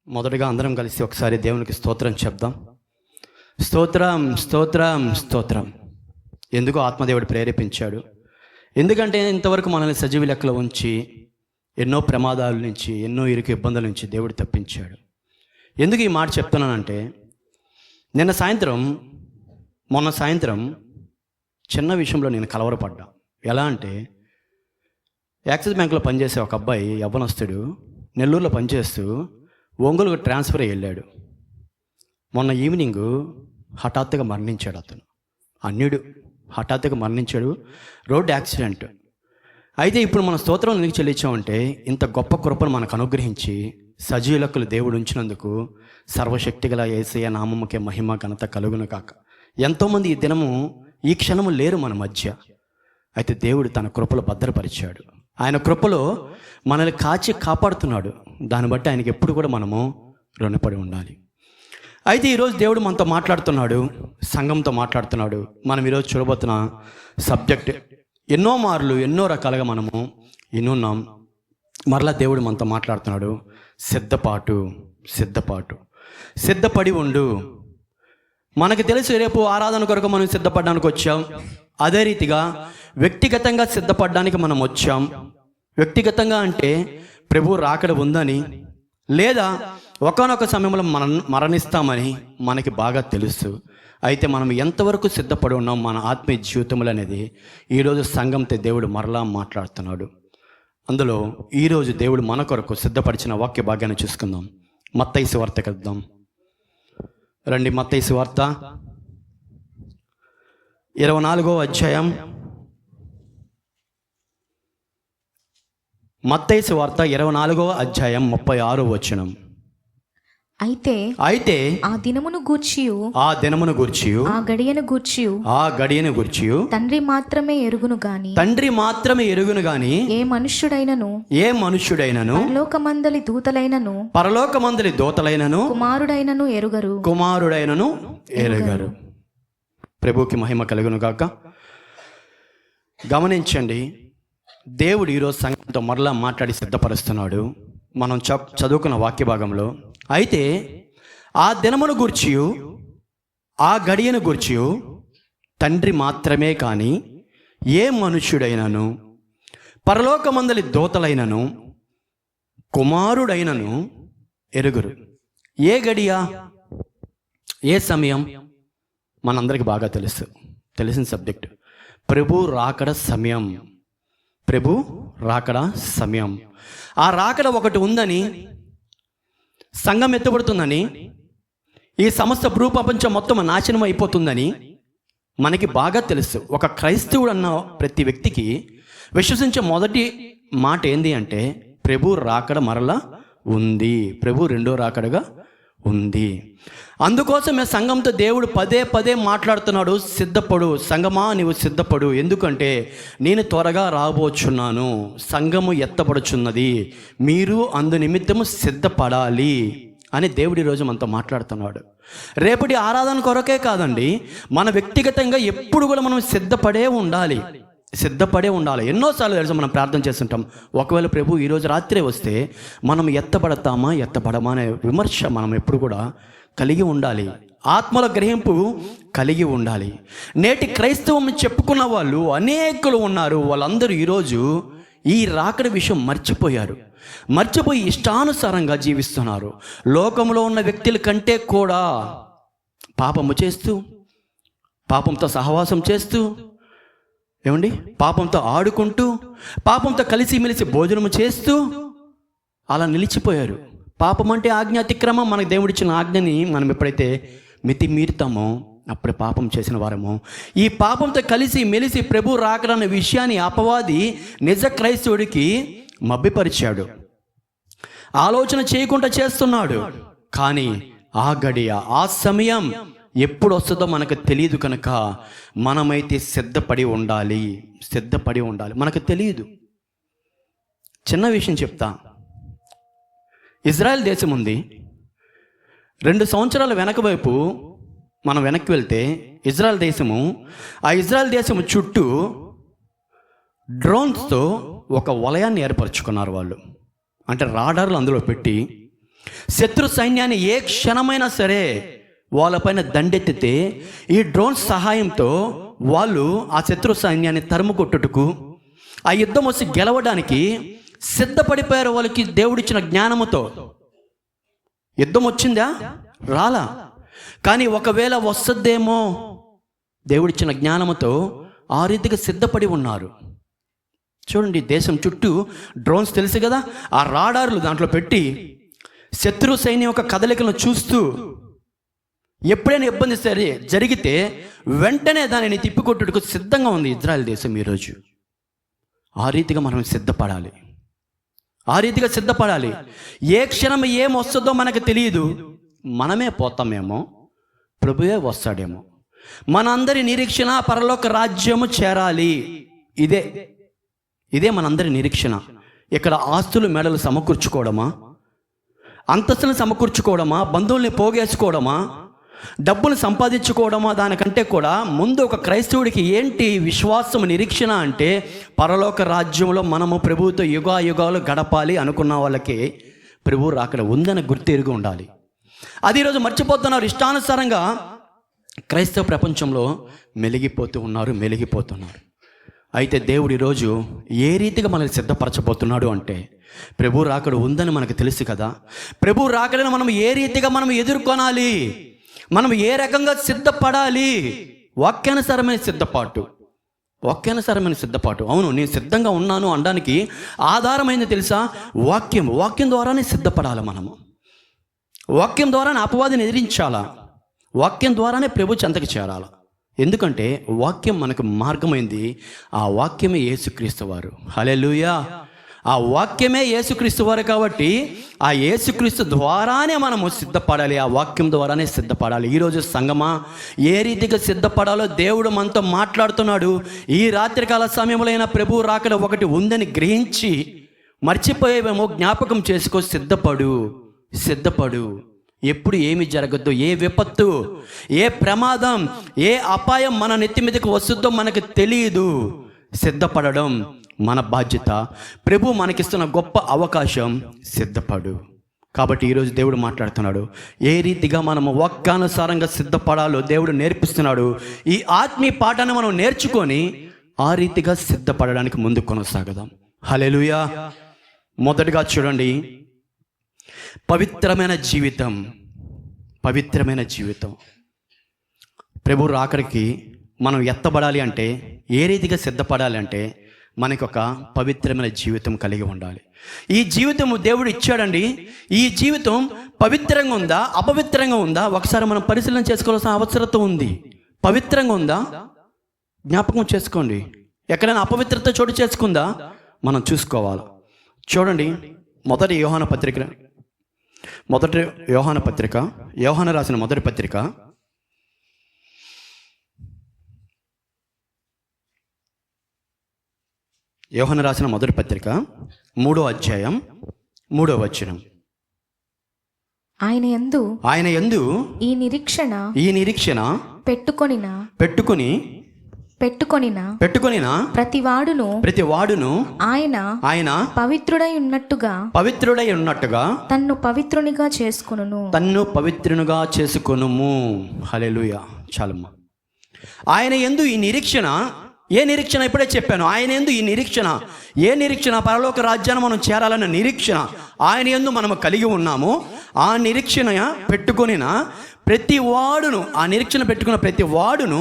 మొదటగా అందరం కలిసి ఒకసారి దేవునికి స్తోత్రం చెప్దాం. స్తోత్రం స్తోత్రం స్తోత్రం. ఎందుకు ఆత్మదేవుడు ప్రేరేపించాడు? ఎందుకంటే ఇంతవరకు మనల్ని సజీవ లెక్కలో ఉంచి ఎన్నో ప్రమాదాల నుంచి, ఎన్నో ఇరుకు ఇబ్బందుల నుంచి దేవుడు తప్పించాడు. ఎందుకు ఈ మాట చెప్తున్నానంటే, మొన్న సాయంత్రం చిన్న విషయంలో నేను కలవరపడ్డా. ఎలా అంటే, యాక్సిస్ బ్యాంకులో పనిచేసే ఒక అబ్బాయి యవ్వనస్తుడు నెల్లూరులో పనిచేస్తూ ఒంగోలుకు ట్రాన్స్ఫర్ అయ్యి వెళ్ళాడు. మొన్న ఈవినింగ్ హఠాత్తుగా మరణించాడు. అతను అన్యుడు, హఠాత్తుగా మరణించాడు. Road accident. అయితే ఇప్పుడు మన స్తోత్రం ఎందుకు చెల్లించామంటే, ఇంత గొప్ప కృపను మనకు అనుగ్రహించి సజీవులకు దేవుడు ఉంచినందుకు సర్వశక్తి గల యేసయ్య నామముకే మహిమ ఘనత కలుగును కాక. ఎంతోమంది ఈ దినము ఈ క్షణము లేరు మన మధ్య. అయితే దేవుడు తన కృపలో భద్రపరిచాడు. ఆయన కృపలో మనల్ని కాపాడుతున్నాడు. దాన్ని బట్టి ఆయనకి ఎప్పుడు కూడా మనము రుణపడి ఉండాలి. అయితే ఈరోజు దేవుడు మనతో మాట్లాడుతున్నాడు, సంఘంతో మాట్లాడుతున్నాడు. మనం ఈరోజు చూడబోతున్న సబ్జెక్ట్ ఎన్నో మార్లు ఎన్నో రకాలుగా మనము వినున్నాం. మరలా దేవుడు మనతో మాట్లాడుతున్నాడు. సిద్ధపడి ఉండు. మనకు తెలుసు రేపు ఆరాధన కొరకు మనం సిద్ధపడడానికి వచ్చాం. అదే రీతిగా వ్యక్తిగతంగా సిద్ధపడడానికి మనం వచ్చాం. వ్యక్తిగతంగా అంటే ప్రభు రాకడ ఉందని, లేదా ఒకానొక సమయంలో మరణిస్తామని మనకి బాగా తెలుసు. అయితే మనం ఎంతవరకు సిద్ధపడి ఉన్నాం మన ఆత్మీయ జీవితంలో అనేది ఈరోజు సంఘంతో దేవుడు మరలా మాట్లాడుతున్నాడు. అందులో ఈరోజు దేవుడు మన కొరకు సిద్ధపరిచిన వాక్య భాగ్యాన్ని చూసుకుందాం. మత్తయి సువార్త కలుద్దాం రండి. మత్తయి సువార్త 24వ అధ్యాయం. మత్తయి సువార్త 24వ అధ్యాయం 36వ వచనం. అయితే ఆ దినమును గూర్చియు ఆ గడియను గూర్చియు తండ్రి మాత్రమే ఎరుగును గాని ఏ మనుష్యుడైనను పరలోకమందలి దూతలైనను కుమారుడైనను ఎరుగరు. ప్రభుకి మహిమ కలుగును గాక. గమనించండి, దేవుడు ఈరోజు సంఘంతో మరలా మాట్లాడి సిద్ధపరుస్తున్నాడు. మనం చదువుకున్న వాక్య భాగంలో, అయితే ఆ దినమును గూర్చియు ఆ గడియను గూర్చియు తండ్రి మాత్రమే కాని ఏ మనుష్యుడైనను పరలోకమందలి దూతలైనను కుమారుడైనను ఎరుగురు. ఏ గడియ, ఏ సమయం మనందరికి బాగా తెలిసిన సబ్జెక్ట్. ప్రభు రాకడ సమయం. ఆ రాకడ ఒకటి ఉందని, సంఘం ఎత్తబడుతుందని, ఈ సమస్త భూప్రపంచం మొత్తం నాశనం అయిపోతుందని మనకి బాగా తెలుసు. ఒక క్రైస్తవుడు అన్న ప్రతి వ్యక్తికి విశ్వసించే మొదటి మాట ఏంది అంటే, ప్రభు రాకడ మరలా ఉంది, ప్రభు రెండో రాకడగా ఉంది. అందుకోసమే సంఘంతో దేవుడు పదే మాట్లాడుతున్నాడు. సిద్ధపడు సంఘమా, నీవు సిద్ధపడు. ఎందుకంటే నేను త్వరగా రాబోచున్నాను, సంఘము ఎత్తబడుచున్నది, మీరు అందు నిమిత్తము సిద్ధపడాలి అని దేవుడు ఈరోజు మనతో మాట్లాడుతున్నాడు. రేపటి ఆరాధన కొరకే కాదండి, మన వ్యక్తిగతంగా ఎప్పుడు కూడా మనం సిద్ధపడే ఉండాలి. ఎన్నోసార్లు తెలుసు మనం ప్రార్థన చేస్తుంటాం, ఒకవేళ ప్రభు ఈరోజు రాత్రే వస్తే మనం ఎత్తబడమా అనే విమర్శ మనం ఎప్పుడు కూడా కలిగి ఉండాలి. ఆత్మల గ్రహింపు కలిగి ఉండాలి. నేటి క్రైస్తవం చెప్పుకున్న వాళ్ళు అనేకులు ఉన్నారు. వాళ్ళందరూ ఈరోజు ఈ రాకడ విషయం మర్చిపోయి ఇష్టానుసారంగా జీవిస్తున్నారు. లోకంలో ఉన్న వ్యక్తుల కంటే కూడా పాపము చేస్తూ, పాపంతో సహవాసం చేస్తూ, పాపంతో ఆడుకుంటూ, పాపంతో కలిసిమెలిసి భోజనము చేస్తూ అలా నిలిచిపోయారు. పాపం అంటే ఆజ్ఞ అతిక్రమం. మనకు దేవుడిచ్చిన ఆజ్ఞని మనం ఎప్పుడైతే మీరుతామో అప్పుడే పాపం చేసిన వారము. ఈ పాపంతో కలిసి మెలిసి ప్రభు రాకడన్న విషయాన్ని అపవాది నిజ క్రైస్తవుడికి మభ్యపరిచాడు, ఆలోచన చేయకుండా చేస్తున్నాడు. కానీ ఆ గడియ, ఆ సమయం ఎప్పుడు వస్తుందో మనకు తెలియదు. కనుక మనమైతే సిద్ధపడి ఉండాలి. మనకు తెలియదు. చిన్న విషయం చెప్తా. ఇజ్రాయెల్ దేశం ఉంది. 2 సంవత్సరాల వైపు మనం వెనక్కి వెళ్తే ఇజ్రాయెల్ దేశము చుట్టూ డ్రోన్స్తో ఒక వలయాన్ని ఏర్పరచుకున్నారు వాళ్ళు. అంటే రాడార్లు అందులో పెట్టి శత్రు సైన్యాన్ని ఏ క్షణమైనా సరే వాళ్ళపైన దండెత్తితే ఈ డ్రోన్ సహాయంతో వాళ్ళు ఆ శత్రు సైన్యాన్ని తరుము కొట్టుటకు, ఆ యుద్ధం వచ్చి గెలవడానికి సిద్ధపడిపోయారు. వాళ్ళకి దేవుడిచ్చిన జ్ఞానముతో. యుద్ధం వచ్చిందా? రాలా. కానీ ఒకవేళ వస్తుందేమో దేవుడిచ్చిన జ్ఞానముతో ఆ రీతిగా సిద్ధపడి ఉన్నారు. చూడండి, దేశం చుట్టూ డ్రోన్స్ తెలుసు కదా, ఆ రాడార్లు దాంట్లో పెట్టి శత్రు సైన్యం యొక్క కదలికలను చూస్తూ ఎప్పుడైనా ఇబ్బంది సరే జరిగితే వెంటనే దానిని తిప్పికొట్టుటకు సిద్ధంగా ఉంది ఇజ్రాయెల్ దేశం ఈరోజు. ఆ రీతిగా మనం సిద్ధపడాలి. ఆ రీతిగా సిద్ధపడాలి. ఏ క్షణం ఏం వస్తుందో మనకు తెలియదు. మనమే పోతామేమో, ప్రభువే వస్తాడేమో. మనందరి నిరీక్షణ పరలోక రాజ్యము చేరాలి. ఇదే మనందరి నిరీక్షణ. ఇక్కడ ఆస్తులు మెడలు సమకూర్చుకోవడమా, అంతస్తులను సమకూర్చుకోవడమా, బంధువుల్ని పోగేసుకోవడమా, డబ్బులు సంపాదించుకోవడమా? దానికంటే కూడా ముందు ఒక క్రైస్తవుడికి ఏంటి విశ్వాసం, నిరీక్షణ అంటే పరలోక రాజ్యంలో మనము ప్రభువుతో యుగాలు గడపాలి అనుకున్న వాళ్ళకి ప్రభువు రాకడ ఉందని గుర్తెరిగి ఉండాలి. అది ఈరోజు మర్చిపోతున్నారు. ఇష్టానుసారంగా క్రైస్తవ ప్రపంచంలో మెలిగిపోతున్నారు. అయితే దేవుడు ఈరోజు ఏ రీతిగా మనల్ని సిద్ధపరచబోతున్నాడు అంటే, ప్రభు రాకడ ఉందని మనకు తెలుసు కదా. ప్రభు రాకడను మనం ఏ రీతిగా మనం ఎదుర్కొనాలి, మనం ఏ రకంగా సిద్ధపడాలి? వాక్యానుసారమైన సిద్ధపాటు. అవును, నేను సిద్ధంగా ఉన్నాను అనడానికి ఆధారమైంది తెలుసా? వాక్యం ద్వారానే సిద్ధపడాలి. మనము వాక్యం ద్వారానే అపవాదిని ఎదిరించాలా. వాక్యం ద్వారానే ప్రభు చెంతకు చేరాలి. ఎందుకంటే వాక్యం మనకు మార్గమైంది. ఆ వాక్యమే యేసుక్రీస్తు వారు. హల్లెలూయా. ఆ వాక్యమే యేసుక్రీస్తు వారు కాబట్టి ఆ యేసుక్రీస్తు ద్వారానే మనము సిద్ధపడాలి. ఆ వాక్యం ద్వారానే సిద్ధపడాలి. ఈరోజు సంగమా ఏ రీతిగా సిద్ధపడాలో దేవుడు మనతో మాట్లాడుతున్నాడు. ఈ రాత్రికాల సమయంలో ప్రభు రాకడ ఒకటి ఉందని గ్రహించి మర్చిపోయేవేమో జ్ఞాపకం చేసుకో. సిద్ధపడు. ఎప్పుడు ఏమి జరగద్దు, ఏ విపత్తు, ఏ ప్రమాదం, ఏ అపాయం మన నెత్తి మీదకి వస్తుందో మనకు తెలియదు. సిద్ధపడడం మన బాధ్యత. ప్రభు మనకిస్తున్న గొప్ప అవకాశం. సిద్ధపడు. కాబట్టి ఈరోజు దేవుడు మాట్లాడుతున్నాడు. ఏ రీతిగా మనము వాక్యానుసారంగా సిద్ధపడాలో దేవుడు నేర్పిస్తున్నాడు. ఈ ఆత్మీయ పాఠాన్ని మనం నేర్చుకొని ఆ రీతిగా సిద్ధపడడానికి ముందు కొనసాగదాం. హల్లెలూయా. మొదటిగా చూడండి, పవిత్రమైన జీవితం. ప్రభు రాకడికి మనం ఎత్తబడాలి అంటే, ఏ రీతిగా సిద్ధపడాలి అంటే, మనకు ఒక పవిత్రమైన జీవితం కలిగి ఉండాలి. ఈ జీవితం దేవుడు ఇచ్చాడండి. ఈ జీవితం పవిత్రంగా ఉందా, అపవిత్రంగా ఉందా? ఒకసారి మనం పరిశీలన చేసుకోవాల్సిన అవసరత ఉంది. పవిత్రంగా ఉందా? జ్ఞాపకం చేసుకోండి. ఎక్కడైనా అపవిత్రత చోటు చేసుకుందా? మనం చూసుకోవాలి. చూడండి, మొదటి యోహాను రాసిన మొదటి పత్రిక, యోహాను రాసిన మొదటి పత్రిక 3వ అధ్యాయం 3వ వచనం. ఆయన యందు ఈ నిరీక్షణ పెట్టుకొనిన ప్రతి వాడును ఆయన పవిత్రుడై ఉన్నట్టుగా తన్ను పవిత్రునిగా చేసుకొనుము. హల్లెలూయా. చాలమ్మా. ఆయన యందు ఈ నిరీక్షణ. ఏ నిరీక్షణ? ఇప్పుడే చెప్పాను. ఆయన యందు ఈ నిరీక్షణ. ఏ నిరీక్షణ? పరలోక రాజ్యాన్ని మనం చేరాలన్న నిరీక్షణ ఆయన యందు మనము కలిగి ఉన్నాము. ఆ నిరీక్షణ పెట్టుకొనిన ప్రతి వాడును, ఆ నిరీక్షణ పెట్టుకున్న ప్రతి వాడును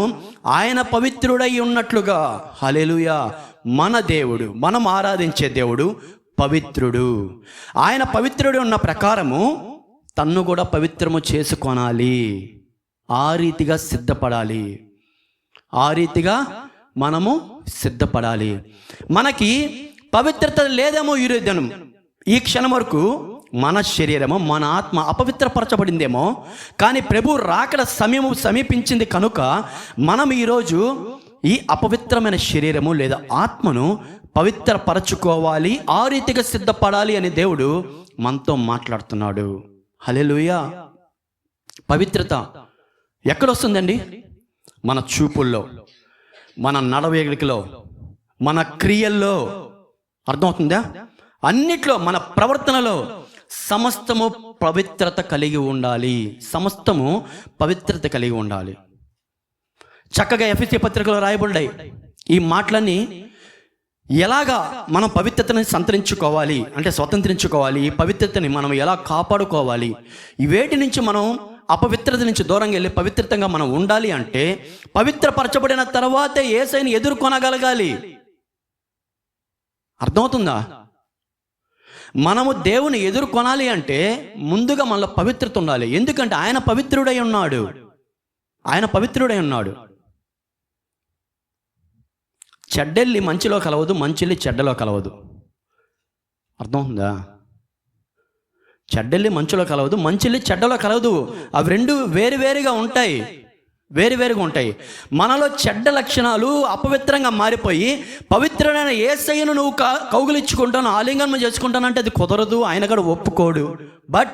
ఆయన పవిత్రుడై ఉన్నట్లుగా. హల్లెలూయా. మన దేవుడు, మనం ఆరాధించే దేవుడు పవిత్రుడు. ఆయన పవిత్రుడు ఉన్న ప్రకారము తన్ను కూడా పవిత్రము చేసుకోనాలి. ఆ రీతిగా సిద్ధపడాలి. ఆ రీతిగా మనము సిద్ధపడాలి. మనకి పవిత్రత లేదేమో ఈ క్షణం వరకు. మన శరీరము, మన ఆత్మ అపవిత్రపరచబడిందేమో. కానీ ప్రభు రాకడ సమీపించింది కనుక మనం ఈరోజు ఈ అపవిత్రమైన శరీరము లేదా ఆత్మను పవిత్రపరచుకోవాలి. ఆ రీతిగా సిద్ధపడాలి అని దేవుడు మనతో మాట్లాడుతున్నాడు. హల్లెలూయా. పవిత్రత ఎక్కడొస్తుందండి? మన చూపుల్లో, మన నడవడికలో, మన క్రియల్లో. అర్థమవుతుందా? అన్నిట్లో, మన ప్రవర్తనలో, సమస్తము పవిత్రత కలిగి ఉండాలి. సమస్తము పవిత్రత కలిగి ఉండాలి. చక్కగా ఎఫెసీ పత్రికలో రాయబడ్డాయి ఈ మాటలన్నీ. ఎలాగా మనం పవిత్రతని సంతరించుకోవాలి అంటే స్వతంత్రించుకోవాలి, ఈ పవిత్రతని మనం ఎలా కాపాడుకోవాలి, వేటి నుంచి మనం అపవిత్రత నుంచి దూరంగా వెళ్ళి పవిత్రతంగా మనం ఉండాలి అంటే పవిత్రపరచబడిన తర్వాతే యేసయ్యని ఎదుర్కొనగలగాలి. అర్థమవుతుందా? మనము దేవుని ఎదుర్కొనాలి అంటే ముందుగా మనలో పవిత్రత ఉండాలి. ఎందుకంటే ఆయన పవిత్రుడై ఉన్నాడు. ఆయన పవిత్రుడై ఉన్నాడు. చెడ్డెల్లి మంచిలో కలవదు, మంచిల్లి చెడ్డలో కలవదు. అర్థమవుతుందా? చెడ్డెల్లి మంచులో కలవదు, మంచిల్లి చెడ్డలో కలవదు. అవి రెండు వేరువేరుగా ఉంటాయి, వేరువేరుగా ఉంటాయి. మనలో చెడ్డ లక్షణాలు అపవిత్రంగా మారిపోయి పవిత్రమైన యేసయ్యను నువ్వు కౌగిలించుకుంటాను, ఆలింగనం చేసుకుంటానంటే అది కుదరదు, ఆయన కూడా ఒప్పుకోడు. బట్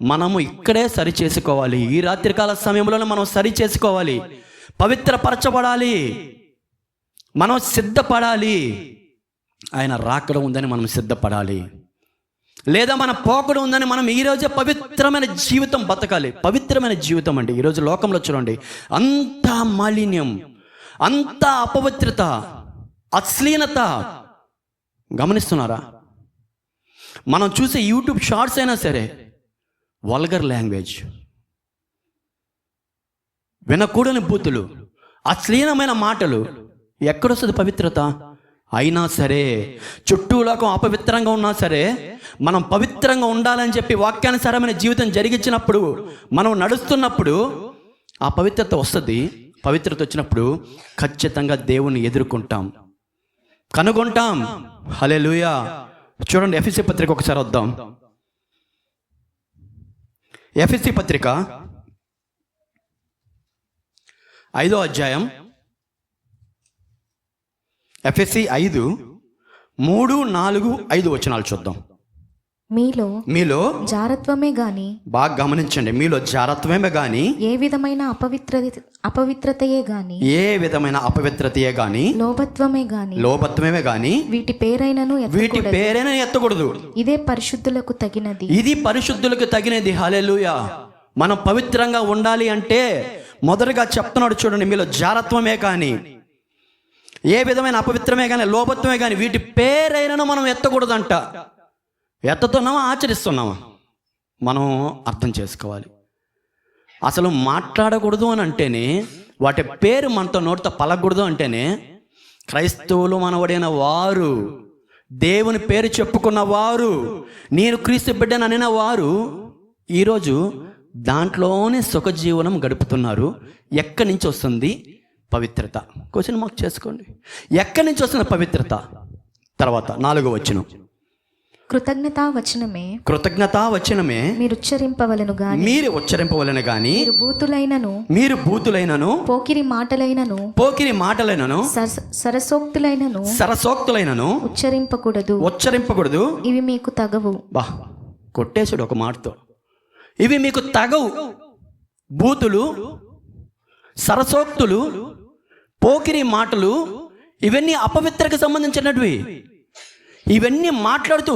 మనము ఇక్కడే సరి చేసుకోవాలి. ఈ రాత్రికాల సమయంలోనే మనం సరి చేసుకోవాలి, పవిత్రపరచబడాలి, మనం సిద్ధపడాలి. ఆయన రాకడ ఉందని మనం సిద్ధపడాలి. లేదా మన పోకడ ఉందని మనం ఈరోజే పవిత్రమైన జీవితం బతకాలి. పవిత్రమైన జీవితం అంటే ఈరోజు లోకంలో చూడండి, అంతా మాలిన్యం, అంతా అపవిత్రత, అశ్లీలత. గమనిస్తున్నారా? మనం చూసే యూట్యూబ్ షార్ట్స్ అయినా సరే వల్గర్ లాంగ్వేజ్, వినకూడని బూతులు, అశ్లీలమైన మాటలు. ఎక్కడొస్తుంది పవిత్రత? అయినా సరే చుట్టూ లోకం అపవిత్రంగా ఉన్నా సరే మనం పవిత్రంగా ఉండాలని చెప్పి వాక్యానుసారమైన జీవితం జరిగించినప్పుడు, మనం నడుస్తున్నప్పుడు ఆ పవిత్రత వస్తుంది. పవిత్రత వచ్చినప్పుడు ఖచ్చితంగా దేవుని ఎదుర్కొంటాం, కనుగొంటాం. హల్లెలూయా. చూడండి, ఎఫెసీ పత్రిక ఒకసారి వద్దాం. ఎఫెసీ పత్రిక 5వ అధ్యాయం, ఎఫెసీ 5, 3, 4, 5 వచనాలు చూద్దాం. మీలో జారత్వమే గాని, బాగా గమనించండి, మీలో జారత్వమే గాని ఏ విధమైన అపవిత్రతయే గాని లోభత్వమే గాని వీటి పేరైనను ఎత్తకూడదు. ఇదే పరిశుద్ధులకు తగినది. ఇది పరిశుద్ధులకు తగినది. హల్లెలూయా. మనం పవిత్రంగా ఉండాలి అంటే మొదటగా చెప్తున్నాడు చూడండి, మీలో జారత్వమే కానీ ఏ విధమైన అపవిత్రమే కానీ లోభత్వమే కానీ వీటి పేరైనను మనం ఎత్తకూడదంట. ఎత్తుతున్నామా, ఆచరిస్తున్నామా? మనం అర్థం చేసుకోవాలి. అసలు మాట్లాడకూడదు అని అంటేనే, వాటి పేరు మనతో నోటితో పలకూడదు అంటేనే, క్రైస్తవులు మనవడైన వారు, దేవుని పేరు చెప్పుకున్న వారు, నేను క్రీస్తు బిడ్డను అనిన వారు ఈరోజు దాంట్లోనే సుఖజీవనం గడుపుతున్నారు. ఎక్కడి నుంచి వస్తుంది పవిత్రత? క్వశ్చన్ మార్క్ చేసుకోండి. ఎక్కడి నుంచి వస్తుంది పవిత్రత? తర్వాత 4వ వచనం, కృతజ్ఞతా వచనమే మీరు ఉచ్చరింపవలెను గాని మీరు బూతులైనను పోకిరి మాటలైనను సరసోక్తులైనను ఉచ్చరింపకూడదు. ఇవి మీకు తగవు. కొట్టేసాడు ఒక మాటతో. ఇవి మీకు తగవు. బూతులు, సరసోక్తులు, పోకిరి మాటలు, ఇవన్నీ అపవిత్రకు సంబంధించినవి. ఇవన్నీ మాట్లాడుతూ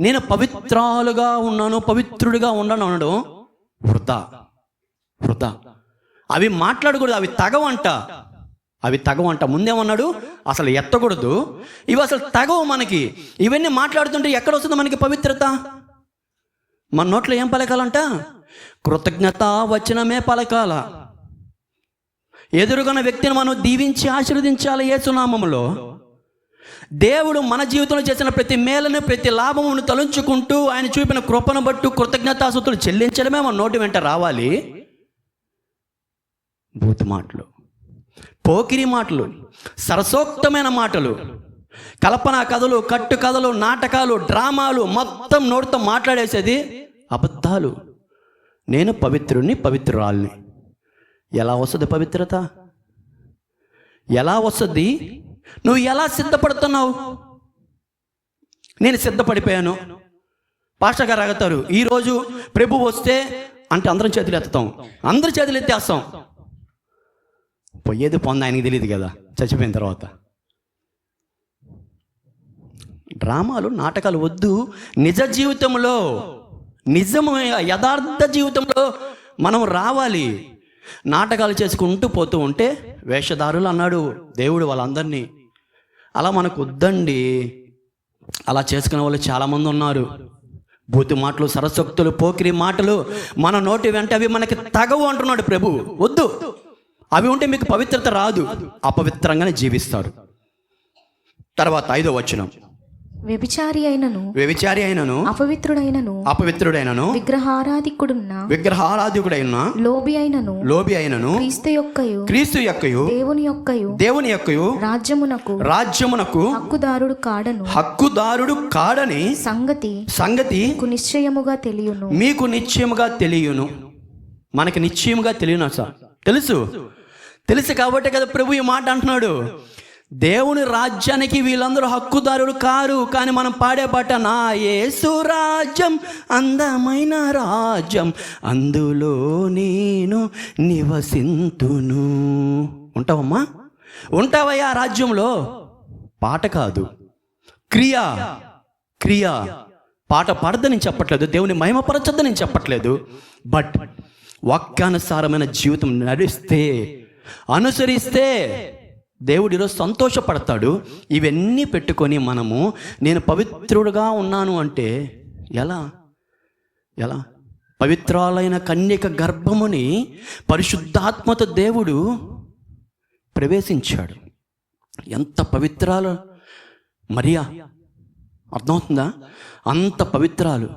నేను పవిత్రాలుగా ఉన్నాను, పవిత్రుడిగా ఉన్నాను అనడం వృధా. అవి మాట్లాడకూడదు, అవి తగవంట. ముందేమన్నాడు? అసలు ఎత్తకూడదు. ఇవి అసలు తగవు మనకి. ఇవన్నీ మాట్లాడుతుంటే ఎక్కడ వస్తుంది మనకి పవిత్రత? మన నోట్లో ఏం పలకాలంట? కృతజ్ఞతా వచనమే పలకాల. ఎదురుగన్న వ్యక్తిని మనం దీవించి ఆశీర్వదించాలి యేసునామములో. దేవుడు మన జీవితంలో చేసిన ప్రతి మేలను, ప్రతి లాభమును తలంచుకుంటూ ఆయన చూపిన కృపను బట్టు కృతజ్ఞతాస్తుతులు చెల్లించడమే మన నోటి వెంట రావాలి. బూతు మాటలు, పోకిరి మాటలు, సరసోక్తమైన మాటలు, కల్పన కథలు, కట్టు కథలు, నాటకాలు, డ్రామాలు మొత్తం నోటితో మాట్లాడేసేది అబద్ధాలు. నేను పవిత్రుణ్ణి, పవిత్రురాల్ని. ఎలా వస్తుంది పవిత్రత? ఎలా వస్తుంది? నువ్వు ఎలా సిద్ధపడుతున్నావు? నేను సిద్ధపడిపోయాను. పాస్టర్ గారు అడుగుతారు, ఈరోజు ప్రభు వస్తే అంటే అందరం చేతులు ఎత్తుతాం, అందరి చేతులు ఎత్తేస్తాం. పోయేది పొంద ఆయనకి తెలియదు కదా చచ్చిపోయిన తర్వాత. డ్రామాలు, నాటకాలు వద్దు. నిజ జీవితంలో నిజమైన యథార్థ జీవితంలో మనం రావాలి. నాటకాలు చేసుకుంటూ పోతూ ఉంటే వేషధారులు అన్నాడు దేవుడు వాళ్ళందరినీ. అలా మనకు వద్దండి. అలా చేసుకునే వాళ్ళు చాలామంది ఉన్నారు. బూతు మాటలు, సరసక్తులు, పోకిరి మాటలు మన నోటి వెంట అవి మనకి తగవు అంటున్నాడు ప్రభు. వద్దు, అవి ఉంటే మీకు పవిత్రత రాదు, అపవిత్రంగానే జీవిస్తారు. తర్వాత 5వ వచనం, వ్యభిచారి అయినను అపవిత్రుడైనను విగ్రహారాధికుడైన లోబి అయినను క్రీస్తు యొక్కయు దేవుని యొక్కయు రాజ్యమునకు హక్కుదారుడు కాడని సంగతి మీకు నిశ్చయముగా తెలియను. మనకి నిశ్చయముగా తెలియను సార్. తెలుసు కాబట్టి కదా ప్రభు ఈ మాట అంటున్నాడు. దేవుని రాజ్యానికి వీళ్ళందరూ హక్కుదారులు కారు. కానీ మనం పాడే పాట, నా యేసు రాజ్యం అందమైన రాజ్యం, అందులో నేను నివసింతును. ఉంటావమ్మా? ఉంటావయ్యా రాజ్యంలో? పాట కాదు, క్రియ. పాట పాడద్దని చెప్పట్లేదు, దేవుని మహిమపరచద్దని చెప్పట్లేదు. బట్ వాక్యానుసారమైన జీవితం నడిస్తే, అనుసరిస్తే దేవుడు ఈరోజు సంతోషపడతాడు. ఇవన్నీ పెట్టుకొని మనము నేను పవిత్రుడుగా ఉన్నాను అంటే ఎలా? పవిత్రాలైన కన్యక గర్భముని పరిశుద్ధాత్మతో దేవుడు ప్రవేశించాడు. ఎంత పవిత్రాలు మరియా, అర్థమవుతుందా? అంత పవిత్రాలు,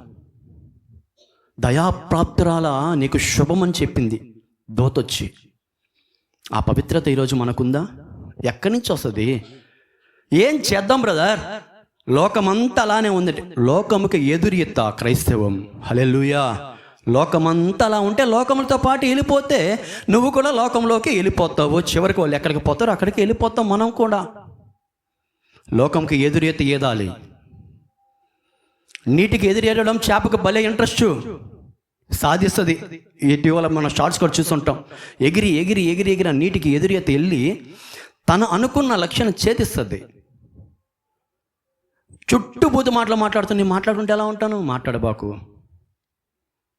దయాప్రాప్తురాల, నీకు శుభమని చెప్పింది దూతొచ్చి. ఆ పవిత్రత ఈరోజు మనకుందా? ఎక్కడి నుంచి వస్తుంది? ఏం చేద్దాం బ్రదర్? లోకమంతా అలానే ఉంది. లోకముకి ఎదురియత్త క్రైస్తవం. హల్లెలూయా. లోకమంతా అలా ఉంటే లోకములతో పాటు వెళ్ళిపోతే నువ్వు కూడా లోకంలోకి వెళ్ళిపోతావు. చివరికి వాళ్ళు ఎక్కడికి పోతారో అక్కడికి వెళ్ళిపోతాం మనం కూడా. లోకంకి ఎదురెత్తి ఏదాలి. నీటికి ఎదురేయడం చేపకు భలే ఇంట్రెస్ట్ సాధిస్తుంది. ఇటీవల మనం షార్ట్స్ కూడా చూస్తుంటాం. ఎగిరి ఎగిరి ఎగిరి ఎగిరి నీటికి ఎదురెత్తి వెళ్ళి తను అనుకున్న లక్ష్యాన్ని చేతిస్తుంది. చుట్టూ బూతు మాటలు మాట్లాడుతుంది. మాట్లాడుకుంటే ఎలా ఉంటాను? మాట్లాడబాకు.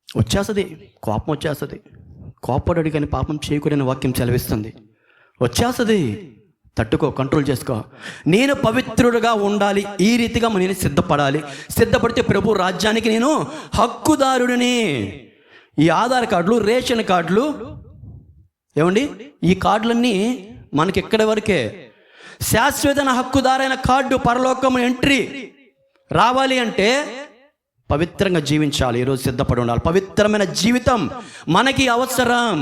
వచ్చేస్తుంది, కోపం వచ్చేస్తుంది. కోపపడి కానీ పాపం చేయకూడని వాక్యం సెలవిస్తుంది. వచ్చేస్తుంది, తట్టుకో, కంట్రోల్ చేసుకో. నేను పవిత్రుడుగా ఉండాలి, ఈ రీతిగా నేను సిద్ధపడితే ప్రభు రాజ్యానికి నేను హక్కుదారుడిని. ఈ ఆధార్ కార్డులు, రేషన్ కార్డులు, ఏమండి, ఈ కార్డులన్నీ మనకి ఎక్కడి వరకే. శాశ్వత హక్కుదారైన కార్డు, పరలోకం ఎంట్రీ రావాలి అంటే పవిత్రంగా జీవించాలి. ఈరోజు సిద్ధపడి ఉండాలి. పవిత్రమైన జీవితం మనకి అవసరం.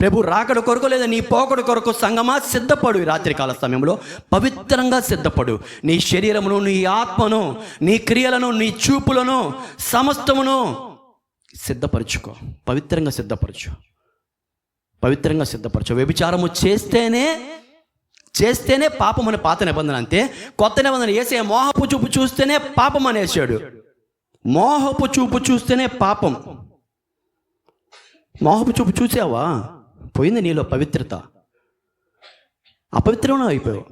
ప్రభు రాకడ కొరకు లేదా నీ పోకడ కొరకు సంగమా సిద్ధపడు. ఈ రాత్రికాల సమయంలో పవిత్రంగా సిద్ధపడు. నీ శరీరమును, నీ ఆత్మను, నీ క్రియలను, నీ చూపులను, సమస్తమును సిద్ధపరచుకో. పవిత్రంగా సిద్ధపరచు. వ్యభిచారము చేస్తేనే పాపం అనే పాత నిబంధన. అంతే. కొత్త నిబంధన యేసయ్య మోహపు చూపు చూస్తేనే పాపం అనేసాడు. మోహపు చూపు చూస్తేనే పాపం. మోహపు చూపు చూసావా? పోయింది నీలో పవిత్రత. అపవిత్రంగా అయిపోయావు.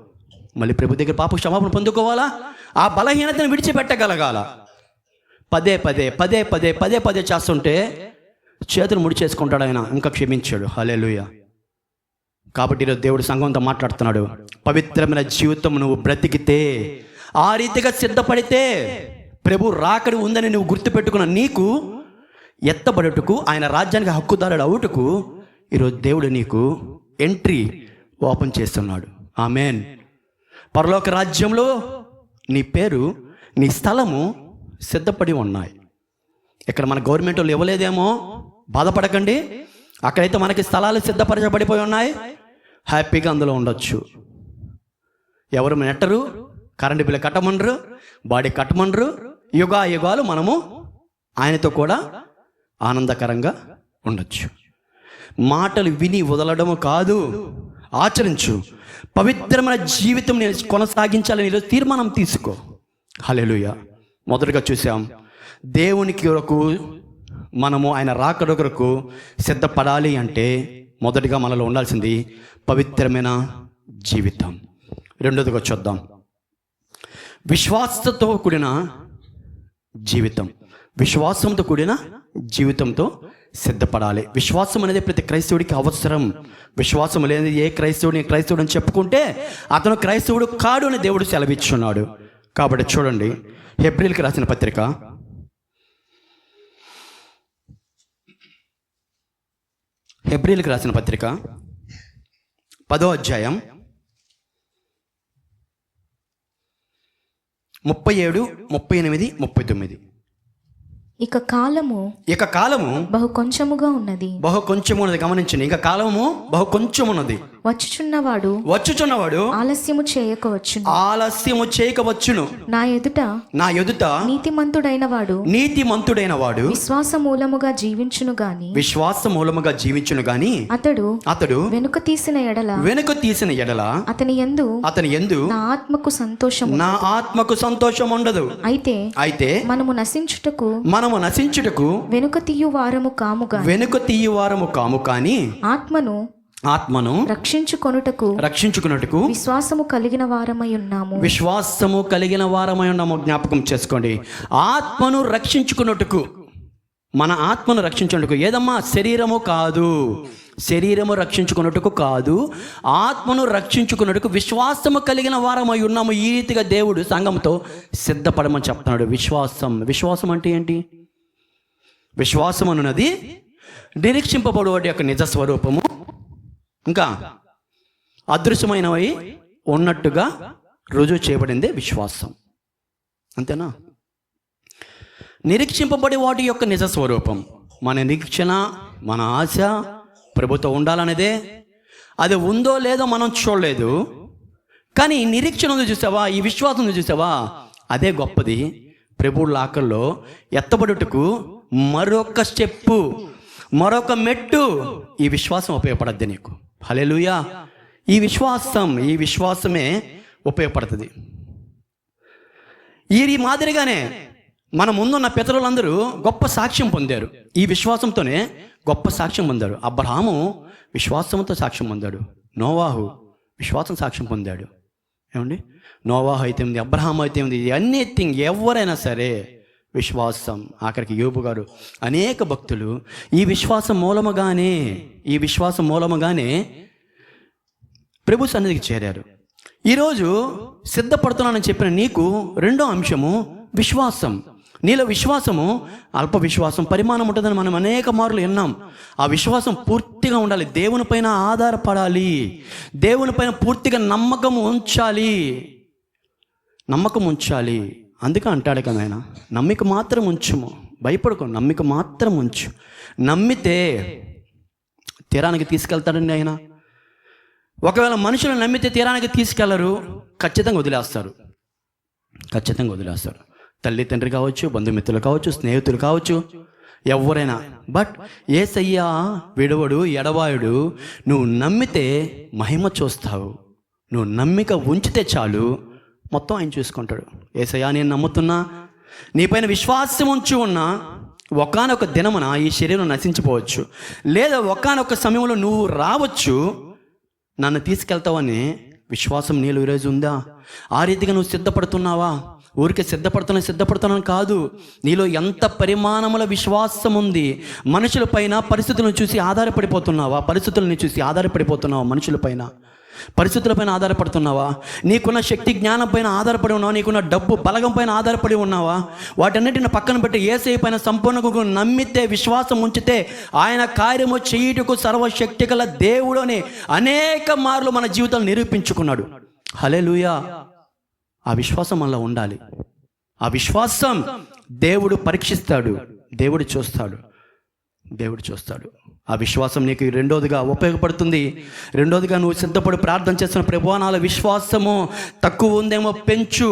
మళ్ళీ ప్రభు దగ్గర పాప క్షమాపణ పొందుకోవాలా? ఆ బలహీనతను విడిచిపెట్టగలగాల. పదే చేస్తుంటే చేతులు ముడి చేసుకుంటాడు ఆయన, ఇంకా క్షమించాడు. హల్లెలూయా. కాబట్టి ఈరోజు దేవుడు సంఘంతో మాట్లాడుతున్నాడు. పవిత్రమైన జీవితం నువ్వు బ్రతికితే, ఆ రీతిగా సిద్ధపడితే, ప్రభు రాకడి ఉందని నువ్వు గుర్తుపెట్టుకున్న నీకు ఎత్తబడుటకు, ఆయన రాజ్యానికి హక్కుదారుడు అవుటకు ఈరోజు దేవుడు నీకు ఎంట్రీ ఓపెన్ చేస్తున్నాడు. ఆమేన్. పరలోక రాజ్యంలో నీ పేరు, నీ స్థలము సిద్ధపడి ఉన్నాయి. ఇక్కడ మన గవర్నమెంట్ వాళ్ళు ఇవ్వలేదేమో, బాధపడకండి. అక్కడైతే మనకి స్థలాలు సిద్ధపరచబడిపోయి ఉన్నాయి. హ్యాపీగా అందులో ఉండొచ్చు. ఎవరు నెట్టరు, కరెంటు బిల్లు కట్టమనరు, బాడీ కట్టమనరు. యుగాలు మనము ఆయనతో కూడా ఆనందకరంగా ఉండొచ్చు. మాటలు విని వదలడము కాదు, ఆచరించు. పవిత్రమైన జీవితం నేను కొనసాగించాలని ఈరోజు తీర్మానం తీసుకో. హల్లెలూయా. మొదటగా చూసాం, దేవునికి కొరకు మనము ఆయన రాకడ కొరకు సిద్ధపడాలి అంటే మొదటిగా మనలో ఉండాల్సింది పవిత్రమైన జీవితం. రెండోదిగా చూద్దాం, విశ్వాసతో కూడిన జీవితం. విశ్వాసంతో కూడిన జీవితంతో సిద్ధపడాలి. విశ్వాసం అనేది ప్రతి క్రైస్తవుడికి అవసరం. విశ్వాసం లేని ఏ క్రైస్తవుడు అని చెప్పుకుంటే అతను క్రైస్తవుడు కాడు అని దేవుడు సెలవిచ్చున్నాడు. కాబట్టి చూడండి, హెబ్రీయులకు రాసిన పత్రిక 10వ అధ్యాయం 37, 38, 39. ఇక కాలము బహు కొంచెముగా ఉన్నది. గమనించండి, ఇక కాలము బహు కొంచెం ఉన్నది. వచ్చుచున్నవాడు ఆలస్యము చేయకవచ్చును. నా ఎదుట నీతిమంతుడైన వాడు విశ్వాస మూలముగా జీవించును గాని అతడు వెనుక తీసిన ఎడల అతని యందు నా ఆత్మకు సంతోషం ఉండదు. అయితే మనము నశించుటకు వెనుక తీయు వారము కాము కానీ ఆత్మను రక్షించుకొనుటకు విశ్వాసము కలిగిన వారమై ఉన్నాము. జ్ఞాపకం చేసుకోండి, ఆత్మను రక్షించుకున్నట్టుకు, మన ఆత్మను రక్షించుకున్నట్టుకు. ఏదమ్మా? శరీరము రక్షించుకున్నట్టుకు కాదు, ఆత్మను రక్షించుకున్నట్టుకు విశ్వాసము కలిగిన వారమై ఉన్నాము. ఈ రీతిగా దేవుడు సంఘంతో సిద్ధపడమని చెప్తున్నాడు. విశ్వాసం అంటే ఏంటి? విశ్వాసం అన్నది నిరీక్షింపబడు వాటి యొక్క నిజ స్వరూపము, ఇంకా అదృశ్యమైనవి ఉన్నట్టుగా రుజువు చేయబడిందే విశ్వాసం. అంతేనా? నిరీక్షింపబడే వాటి యొక్క నిజ స్వరూపం, మన నిరీక్షణ, మన ఆశ ప్రభుత్వం ఉండాలనేదే. అది ఉందో లేదో మనం చూడలేదు, కానీ నిరీక్షణ ఉంది చూసావా, ఈ విశ్వాసం ఉంది చూసావా, అదే గొప్పది. ప్రభువు లాకల్లో ఎత్తబడుటకు మరొక స్టెప్పు, మరొక మెట్టు ఈ విశ్వాసం ఉపయోగపడద్ది నీకు. హల్లెలూయా! ఈ విశ్వాసమే ఉపయోగపడుతుంది. ఈ మాదిరిగానే మన ముందున్న పితరులందరూ గొప్ప సాక్ష్యం పొందారు. ఈ విశ్వాసంతోనే గొప్ప సాక్ష్యం పొందారు. అబ్రహాము విశ్వాసంతో సాక్ష్యం పొందాడు. నోవాహు విశ్వాసం సాక్ష్యం పొందాడు. ఏమండి? నోవాహు అయితే ఉంది, అబ్రహాము అయితే ఉంది, ఎనీథింగ్ ఎవరైనా సరే విశ్వాసం. ఆఖరికి యోబు గారు, అనేక భక్తులు ఈ విశ్వాసం మూలముగానే ప్రభు సన్నిధికి చేరారు. ఈరోజు సిద్ధపడుతున్నానని చెప్పిన నీకు రెండో అంశము విశ్వాసం. నీలో విశ్వాసము అల్ప విశ్వాసం పరిమాణం ఉంటుందని మనం అనేక మార్లు విన్నాం. ఆ విశ్వాసం పూర్తిగా ఉండాలి, దేవునిపైన ఆధారపడాలి, దేవునిపైన పూర్తిగా నమ్మకం ఉంచాలి. అందుకే అంటాడు కదా ఆయన, నమ్మిక మాత్రం ఉంచుము, భయపడుకో, నమ్మిక మాత్రం ఉంచు. నమ్మితే తీరానికి తీసుకెళ్తాడండి ఆయన. ఒకవేళ మనుషులు నమ్మితే తీరానికి తీసుకెళ్లరు, ఖచ్చితంగా వదిలేస్తారు. తల్లి తండ్రి కావచ్చు, బంధుమిత్రులు కావచ్చు, స్నేహితులు కావచ్చు, ఎవరైనా. బట్ యేసయ్య విడవడు, ఎడబాయుడు. నువ్వు నమ్మితే మహిమ చూస్తావు. నువ్వు నమ్మిక ఉంచితే చాలు, మొత్తం ఆయన చూసుకుంటాడు. యేసయ్య నేను నమ్ముతున్నా, నీపైన విశ్వాసం ఉంచి ఉన్నా, ఒకానొక దినమున ఈ శరీరం నశించిపోవచ్చు, లేదా ఒకానొక సమయంలో నువ్వు రావచ్చు, నన్ను తీసుకెళ్తావని విశ్వాసం నీలో ఈరోజు ఉందా? ఆ రీతిగా నువ్వు సిద్ధపడుతున్నావా? ఊరికే సిద్ధపడుతున్నాను కాదు, నీలో ఎంత పరిమాణముల విశ్వాసం ఉంది. మనుషుల పైన పరిస్థితులను చూసి ఆధారపడిపోతున్నావా? పరిస్థితులపైన ఆధారపడుతున్నావా? నీకున్న శక్తి జ్ఞానం పైన ఆధారపడి ఉన్నావా? నీకున్న డబ్బు బలగం పైన ఆధారపడి ఉన్నావా? వాటన్నిటిని పక్కన పెట్టి యేసయ్య పైన సంపూర్ణంగా నమ్మితే, విశ్వాసం ఉంచితే, ఆయన కార్యము చేయుటకు సర్వశక్తి గల దేవుడు అని అనేక మార్లు మన జీవితాలు నిరూపించుకున్నాడు. హల్లెలూయా! ఆ విశ్వాసం మనలో ఉండాలి. ఆ విశ్వాసం దేవుడు పరీక్షిస్తాడు, దేవుడు చూస్తాడు. ఆ విశ్వాసం నీకు రెండోదిగా ఉపయోగపడుతుంది. రెండోదిగా నువ్వు సిద్ధపడి ప్రార్థన చేస్తున్న, ప్రభువా నాలో విశ్వాసము తక్కువ ఉందేమో పెంచు.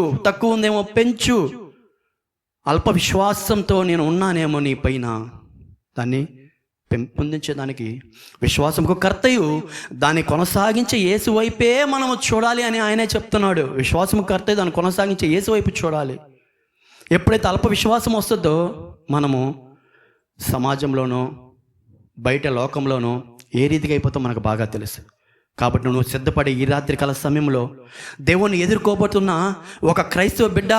అల్ప విశ్వాసంతో నేను ఉన్నానేమో నీ పైన, దాన్ని పెంపొందించేదానికి విశ్వాసంకు కర్తయు దాన్ని కొనసాగించే యేసు వైపే మనము చూడాలి అని ఆయనే చెప్తున్నాడు. విశ్వాసము కర్తయు దాన్ని కొనసాగించే యేసు వైపు చూడాలి. ఎప్పుడైతే అల్ప విశ్వాసం వస్తుందో మనము సమాజంలోనో బయట లోకంలోనో ఏ రీతిగా అయిపోతామో మనకు బాగా తెలుసు. కాబట్టి నువ్వు సిద్ధపడి ఈ రాత్రి కాల సమయంలో దేవుణ్ణి ఎదుర్కోబోతున్న ఒక క్రైస్తవ బిడ్డ,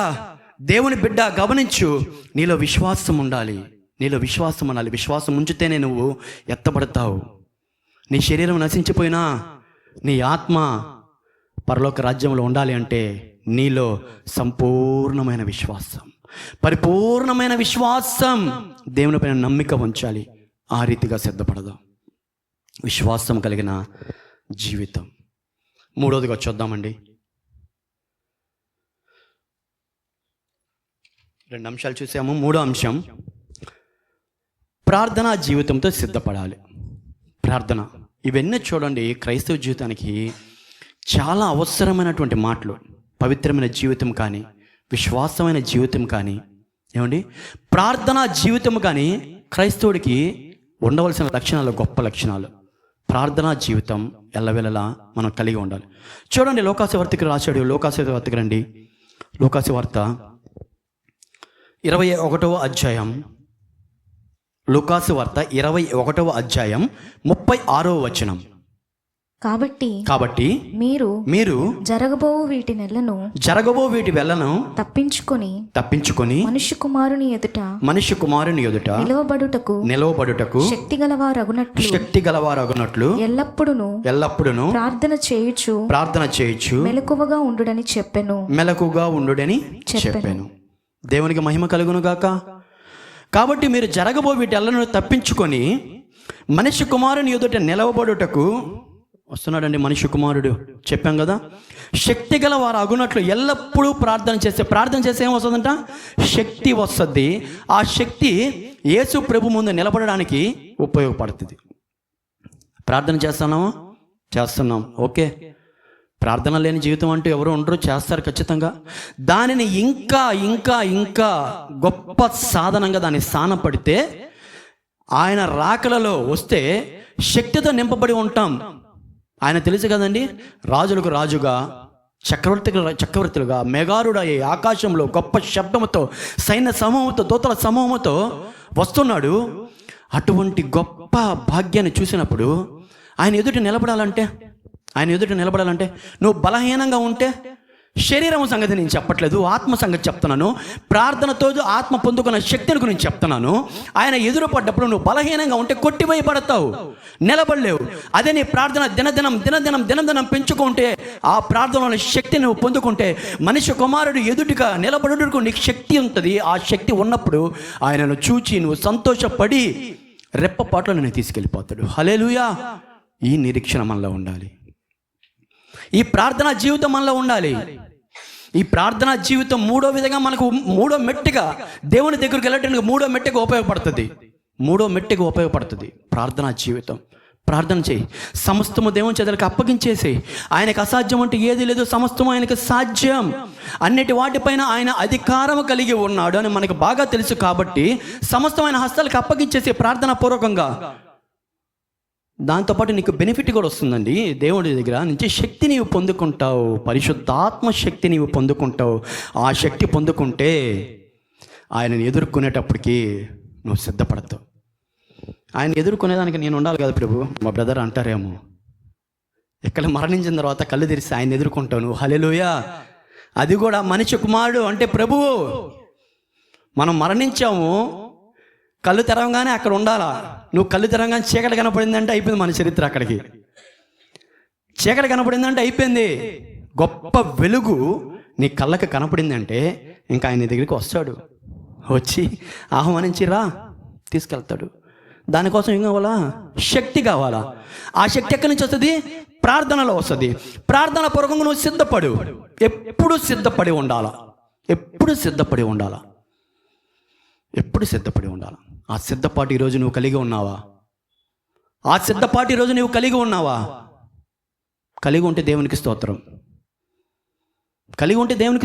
దేవుని బిడ్డ గమనించు, నీలో విశ్వాసం ఉండాలి, నీలో విశ్వాసం ఉండాలి. విశ్వాసం ఉంచితేనే నువ్వు ఎత్తబడతావు. నీ శరీరం నశించిపోయినా నీ ఆత్మ పరలోక రాజ్యంలో ఉండాలి అంటే నీలో సంపూర్ణమైన విశ్వాసం, పరిపూర్ణమైన విశ్వాసం, దేవుని పైన నమ్మిక ఉంచాలి. ఆ రీతిగా సిద్ధపడదాం. విశ్వాసం కలిగిన జీవితం. మూడోదిగా చూద్దామండి. 2 అంశాలు చూసాము. మూడో అంశం, ప్రార్థనా జీవితంతో సిద్ధపడాలి. ప్రార్థన, ఇవన్నీ చూడండి క్రైస్తవ జీవితానికి చాలా అవసరమైనటువంటి మాటలు. పవిత్రమైన జీవితం కానీ, విశ్వాసమైన జీవితం కానీ, ఏమండి ప్రార్థనా జీవితం కానీ క్రైస్తవుడికి ఉండవలసిన లక్షణాలు, గొప్ప లక్షణాలు. ప్రార్థనా జీవితం ఎల్లవెల్లలా మనం కలిగి ఉండాలి. చూడండి లోకాసు వార్తకి రాశాడు. లోకాసు వార్తకి రండి. లోకాసు వార్త 21వ అధ్యాయం. లూకాసు వార్త 21వ అధ్యాయం 36వ వచనం. కాబట్టి మీరు జరగబో వీటి వెళ్లను తప్పించుకొని మనుష్య కుమారుని ఎదుట నిలవబడుటకు శక్తి గలవారగునట్లు ఎల్లప్పుడును ప్రార్థన చేయుచు మెలకువగా ఉండుడని చెప్పెను. దేవునికి మహిమ కలుగును గాక. కాబట్టి మీరు జరగబో వీటెల్లను తప్పించుకొని మనిషి కుమారుని ఎదుట నిలవబడుటకు వస్తున్నాడండి. మనిషి కుమారుడు చెప్పాం కదా. శక్తి గల వారు అగునట్లు ఎల్లప్పుడూ ప్రార్థన చేస్తే ఏమొస్తుందంట? శక్తి వస్తుంది. ఆ శక్తి యేసు ప్రభు ముందు నిలబడడానికి ఉపయోగపడుతుంది. ప్రార్థన చేస్తున్నాం, ఓకే. ప్రార్థన లేని జీవితం అంటూ ఎవరు ఉండరు, చేస్తారు ఖచ్చితంగా. దానిని ఇంకా ఇంకా ఇంకా గొప్ప సాధనంగా దాన్ని స్థానపడితే ఆయన రాకలలో వస్తే శక్తితో నింపబడి ఉంటాం. ఆయన తెలుసు కదండి, రాజులకు రాజుగా, చక్రవర్తులుగా, మెగారుడయ్యే ఆకాశంలో గొప్ప శబ్దముతో, సైన్య సమూహంతో, దూతల సమూహంతో వస్తున్నాడు. అటువంటి గొప్ప భాగ్యాన్ని చూసినప్పుడు ఆయన ఎదుట నిలబడాలంటే నువ్వు బలహీనంగా ఉంటే, శరీరం సంగతి నేను చెప్పట్లేదు, ఆత్మ సంగతి చెప్తున్నాను. ప్రార్థనతో ఆత్మ పొందుకున్న శక్తిని గురించి చెప్తున్నాను. ఆయన ఎదురుపడ్డప్పుడు నువ్వు బలహీనంగా ఉంటే కొట్టివేయబడతావు, నిలబడలేవు. అదే నీ ప్రార్థన దినదినం పెంచుకుంటే, ఆ ప్రార్థనలో శక్తి నువ్వు పొందుకుంటే, మనిషి కుమారుడు ఎదుటిగా నిలబడుటకు నీకు శక్తి ఉంటుంది. ఆ శక్తి ఉన్నప్పుడు ఆయనను చూచి నువ్వు సంతోషపడి రెప్పపాట్లో నేను తీసుకెళ్ళిపోతాడు. హల్లెలూయా. ఈ నిరీక్షణ మనలో ఉండాలి. ఈ ప్రార్థనా జీవితం మనలో ఉండాలి. ఈ ప్రార్థనా జీవితం మూడో విధంగా మనకు మూడో మెట్టుగా దేవుని దగ్గరికి వెళ్ళటానికి మూడో మెట్టుగా ఉపయోగపడుతుంది ప్రార్థనా జీవితం. ప్రార్థన చేయి, సమస్తము దేవుని చేతులకు అప్పగించేసి. ఆయనకు అసాధ్యం అంటే ఏది లేదు, సమస్తము ఆయనకు సాధ్యం. అన్నిటి వాటిపైన ఆయన అధికారం కలిగి ఉన్నాడు అని మనకు బాగా తెలుసు. కాబట్టి సమస్తమైన హస్తాలకు అప్పగించేసి ప్రార్థనా పూర్వకంగా, దాంతోపాటు నీకు బెనిఫిట్ కూడా వస్తుందండి. దేవుడి దగ్గర నుంచి శక్తి నీవు పొందుకుంటావు, పరిశుద్ధాత్మ శక్తి నీవు పొందుకుంటావు. ఆ శక్తి పొందుకుంటే ఆయనను ఎదుర్కొనేటప్పటికి నువ్వు సిద్ధపడతావు. ఆయన ఎదుర్కొనేదానికి నేను ఉండాలి కదా ప్రభు, మా బ్రదర్ అంటారేమో. ఇక్కడ మరణించిన తర్వాత కళ్ళు తెరిచి ఆయన ఎదుర్కొంటావు నువ్వు. హల్లెలూయా. అది కూడా మనిషి కుమారుడు అంటే ప్రభువు. మనం మరణించాము, కళ్ళు తెరవగానే అక్కడ ఉండాలా. నువ్వు కళ్ళు తెరవగానే చీకటి కనపడిందంటే అయిపోయింది మన చరిత్ర. అక్కడికి చీకటి కనపడిందంటే అయిపోయింది. గొప్ప వెలుగు నీ కళ్ళకి కనపడిందంటే ఇంకా ఆయన దగ్గరికి వస్తాడు, వచ్చి ఆహ్వానించి రా, తీసుకెళ్తాడు. దానికోసం ఏం కావాలా? శక్తి కావాలా. ఆ శక్తి ఎక్కడి నుంచి వస్తుంది? ప్రార్థనలో వస్తుంది. ప్రార్థన పూర్వకంగా నువ్వు సిద్ధపడు. ఎప్పుడు సిద్ధపడి ఉండాలా. ఎప్పుడు సిద్ధపడి ఉండాలా. ఆ సిద్ధపాటు ఈరోజు నువ్వు కలిగి ఉన్నావా? కలిగి ఉంటే దేవునికి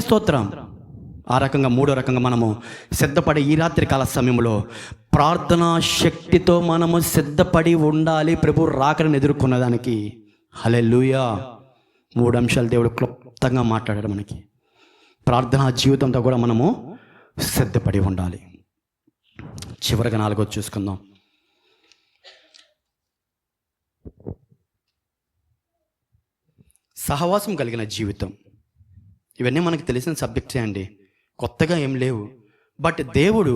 స్తోత్రం. ఆ రకంగా మూడో రకంగా మనము సిద్ధపడి ఈ రాత్రి కాల సమయంలో ప్రార్థనా శక్తితో మనము సిద్ధపడి ఉండాలి ప్రభు రాకడను ఎదుర్కొన్నదానికి. హల్లెలూయా. 3 అంశాలు దేవుడు క్లుప్తంగా మాట్లాడాడు మనకి. ప్రార్థనా జీవితంతో కూడా మనము సిద్ధపడి ఉండాలి. చివరిగా 4 చూసుకుందాం. సహవాసం కలిగిన జీవితం. ఇవన్నీ మనకు తెలిసిన సబ్జెక్ట్సే అండి. కొత్తగా ఏం లేవు. బట్ దేవుడు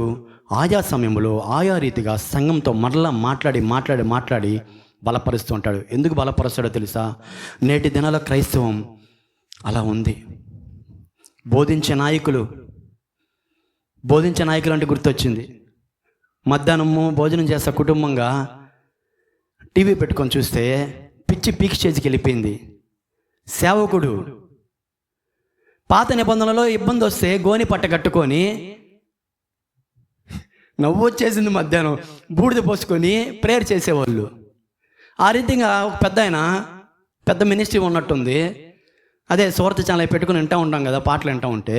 ఆయా సమయంలో ఆయా రీతిగా సంఘంతో మరలా మాట్లాడి బలపరుస్తూ ఉంటాడు. ఎందుకు బలపరుస్తాడో తెలుసా? నేటి దినాల క్రైస్తవం అలా ఉంది. బోధించే నాయకులు అంటే గుర్తొచ్చింది. మధ్యాహ్నము భోజనం చేస్తా కుటుంబంగా టీవీ పెట్టుకొని చూస్తే పిచ్చి పీక్ స్టేజ్కి వెళ్ళిపోయింది. సేవకుడు పాత నిబంధనలో ఇబ్బంది వస్తే గోని పట్ట కట్టుకొని నవ్వు వచ్చేసింది, మధ్యాహ్నం బూడిద పోసుకొని ప్రేయర్ చేసేవాళ్ళు. ఆ రీతిగా ఒక పెద్ద మినిస్ట్రీ ఉన్నట్టుంది. అదే సువార్త ఛానల్ పెట్టుకుని వింటూ ఉంటాం కదా, పాటలు వింటూ ఉంటే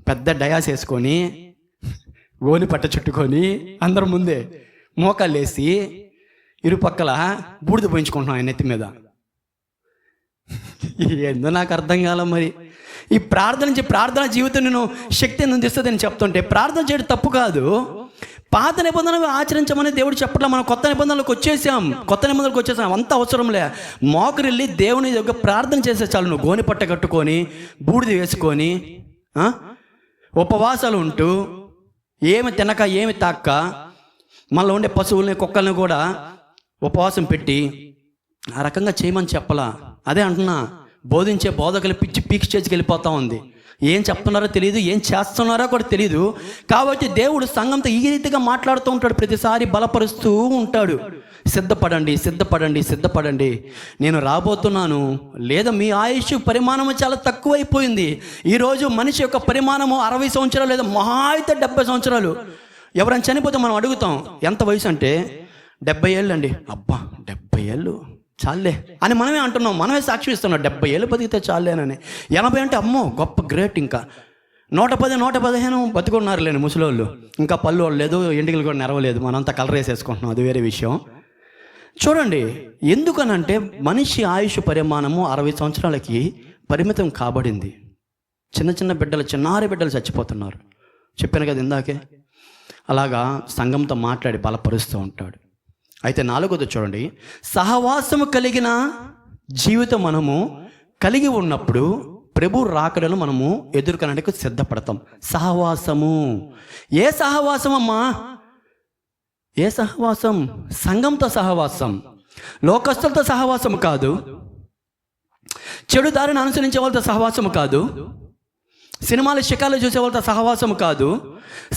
పెద్ద డయాస్ వేసుకొని గోని పట్ట చుట్టుకొని అందరి ముందే మోకాళ్ళు వేసి ఇరుపక్కల బూడిద పోయించుకుంటున్నాం ఆయన నెత్తి మీద. ఏందో నాకు అర్థం కాల. మరి ఈ ప్రార్థన జీవితం నేను శక్తి ఎందుకు ఇస్తుందని చెప్తుంటే, ప్రార్థన చేయడం తప్పు కాదు. పాత నిబంధనలు ఆచరించమని దేవుడు చెప్పట్లా. మనం కొత్త నిబంధనలకు వచ్చేసాం. అంత అవసరంలే. మోకరిల్లి దేవుని దగ్గర ప్రార్థన చేసే చాలు. నువ్వు గోని పట్ట కట్టుకొని బూడిద వేసుకొని ఉపవాసాలు ఉంటూ ఏమి తినక ఏమి తాక్క మళ్ళీ ఉండే పశువుల్ని కుక్కల్ని కూడా ఉపవాసం పెట్టి ఆ రకంగా చేయమని చెప్పలా. అదే అంటున్నా, బోధించే బోధకులు పిచ్చి పీక్ స్టేజ్కి వెళ్ళిపోతూ ఉంది. ఏం చెప్తున్నారో తెలియదు, ఏం చేస్తున్నారో కూడా తెలియదు. కాబట్టి దేవుడు సంఘంతో ఈ రీతిగా మాట్లాడుతూ ఉంటాడు, ప్రతిసారి బలపరుస్తూ ఉంటాడు. సిద్ధపడండి, నేను రాబోతున్నాను. లేదా మీ ఆయుష్ పరిమాణము చాలా తక్కువైపోయింది. ఈరోజు మనిషి యొక్క పరిమాణము 60 సంవత్సరాలు లేదా మహా అయితే 70 సంవత్సరాలు. ఎవరైనా చనిపోతే మనం అడుగుతాం ఎంత వయసు అంటే 70 ఏళ్ళు అండి. అబ్బా 70 ఏళ్ళు చాలే అని మనమే అంటున్నాం, మనమే సాక్షి ఇస్తున్నాం. 70 ఏళ్ళు బతికితే చాలేనని. 80 అంటే అమ్మో గొప్ప గ్రేట్. ఇంకా 110, 115 బతుకున్నారు లేని ముసలోళ్ళు. ఇంకా పళ్ళు లేదు, ఎంటికలు కూడా నెరవలేదు, మనంతా కలర్ వేసేసుకుంటున్నాం, అది వేరే విషయం. చూడండి, ఎందుకనంటే మనిషి ఆయుష్ పరిమాణము 60 సంవత్సరాలకి పరిమితం కాబడింది. చిన్న బిడ్డలు, చిన్నారి బిడ్డలు చచ్చిపోతున్నారు. చెప్పాను కదా ఇందాకే. అలాగా సంఘంతో మాట్లాడి బలపరుస్తూ ఉంటాడు. అయితే 4వది చూడండి, సహవాసము కలిగిన జీవితం మనము కలిగి ఉన్నప్పుడు ప్రభు రాకడను మనము ఎదుర్కొనడానికి సిద్ధపడతాం. సహవాసము. ఏ సహవాసం అమ్మా? ఏ సహవాసం? సంఘంతో సహవాసం, లోకస్తులతో సహవాసం కాదు, చెడు దారిని అనుసరించే వాళ్ళతో సహవాసం కాదు, సినిమాలు శిఖాలు చూసే వాళ్ళతో సహవాసం కాదు.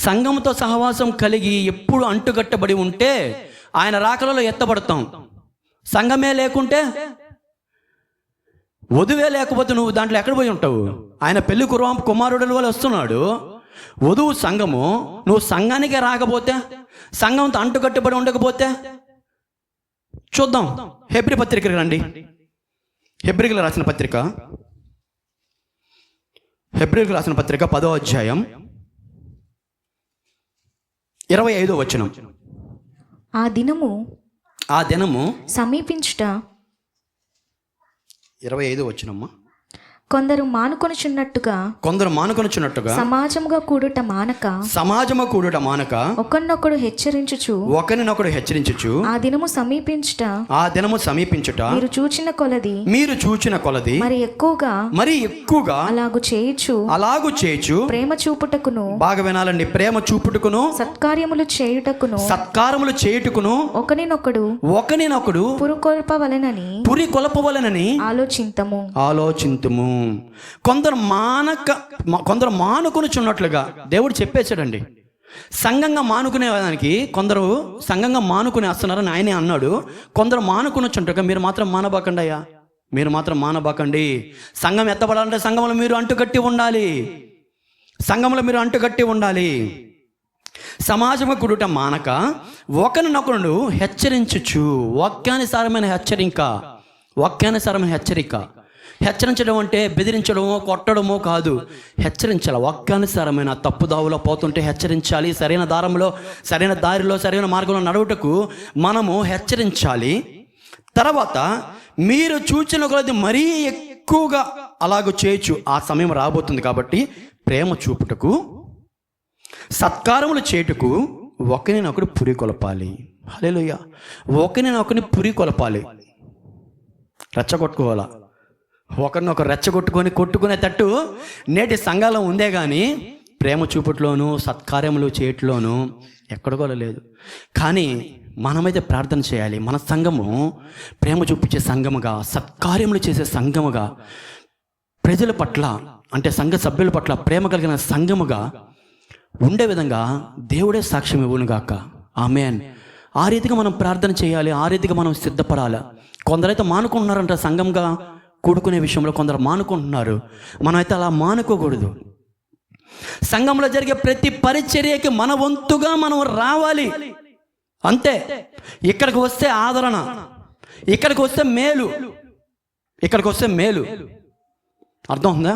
సంఘంతో సహవాసం కలిగి ఎప్పుడు అంటుకట్టబడి ఉంటే ఆయన రాకలలో ఎత్తబడతాం. సంఘమే లేకుంటే, వధువే లేకపోతే నువ్వు దాంట్లో ఎక్కడ పోయి ఉంటావు? ఆయన పెళ్లి కుమారుడు వల్ల వస్తున్నాడు. వధువు సంఘము, నువ్వు సంఘానికే రాకపోతే, సంఘంతో అంటుకట్టుబడి ఉండకపోతే చూద్దాం. హెబ్రీ పత్రికకి రండి. హెబ్రీకి రాసిన పత్రిక 10వ అధ్యాయం 25వ వచనం. ఆ దినము సమీపించుట 25వ వచనమ్మా. కొందరు మానుకొనుచున్నట్టుగా సమాజముగా కూడుట మానక ఒకరినొకడు హెచ్చరించుచు ఆ దినము సమీపించుట మీరు చూచిన కొలది మరి ఎక్కువగా అలాగు చేయుచు ప్రేమ చూపుటకును, బాగా వినాలండి, ప్రేమ చూపుటకును, సత్కార్యములు చేయుటకును ఒకనినొకడు పురికొల్పవలెనని ఆలోచింతుము. కొందరు మానుకొనుచున్నట్లుగా దేవుడు చెప్పేశాడండి. సంఘంగా మానుకునేదానికి కొందరు సంఘంగా మానుకునేస్తున్నారని ఆయనే అన్నాడు. కొందరు మానుకొనుచుంటగా మీరు మాత్రం మానబాకండి అయ్యా, మీరు మాత్రం మానబాకండి. సంఘం ఎత్తబడాలంటే సంఘంలో మీరు అంటుకట్టి ఉండాలి. సమాజము కూడుట మానక ఒకరినొకరు హెచ్చరించుచు. వాక్యానుసారమైన హెచ్చరిక. హెచ్చరించడం అంటే బెదిరించడమో కొట్టడమో కాదు. హెచ్చరించాలి. వాక్యానుసారమైన తప్పుదావులో పోతుంటే హెచ్చరించాలి. సరైన దారిలో సరైన మార్గంలో నడువుటకు మనము హెచ్చరించాలి. తర్వాత మీరు చూచిన కొలది మరీ ఎక్కువగా అలాగ చేయొచ్చు. ఆ సమయం రాబోతుంది కాబట్టి ప్రేమ చూపుటకు, సత్కారములు చేయుటకు ఒకరినొకడు పురికొలపాలి. హల్లెలూయా. ఒకరినొకరిని పురికొలపాలి, రెచ్చగొట్టుకోవాలా. ఒకరినొకరు రెచ్చగొట్టుకొని కొట్టుకునే తట్టు నేటి సంఘాల్లో ఉందే కానీ ప్రేమ చూపుట్లోనూ సత్కార్యములు చేయట్లోనూ ఎక్కడికో లేదు. కానీ మనమైతే ప్రార్థన చేయాలి. మన సంఘము ప్రేమ చూపించే సంఘముగా, సత్కార్యములు చేసే సంఘముగా, ప్రజల పట్ల అంటే సంఘ సభ్యుల పట్ల ప్రేమ కలిగిన సంఘముగా ఉండే విధంగా దేవుడే సాక్ష్యం ఇవ్వునుగాక. ఆమేన్. ఆ రీతిగా మనం ప్రార్థన చేయాలి, ఆ రీతిగా మనం సిద్ధపడాలి. కొందరైతే మానుకుంటున్నారంట సంఘంగా కూడుకునే విషయంలో, కొందరు మానుకుంటున్నారు. మనమైతే అలా మానుకోకూడదు. సంఘంలో జరిగే ప్రతి పరిచర్యకి మన వంతుగా మనం రావాలి అంతే. ఇక్కడికి వస్తే ఆదరణ, ఇక్కడికి వస్తే మేలు, ఇక్కడికి వస్తే మేలు. అర్థం ఉందా?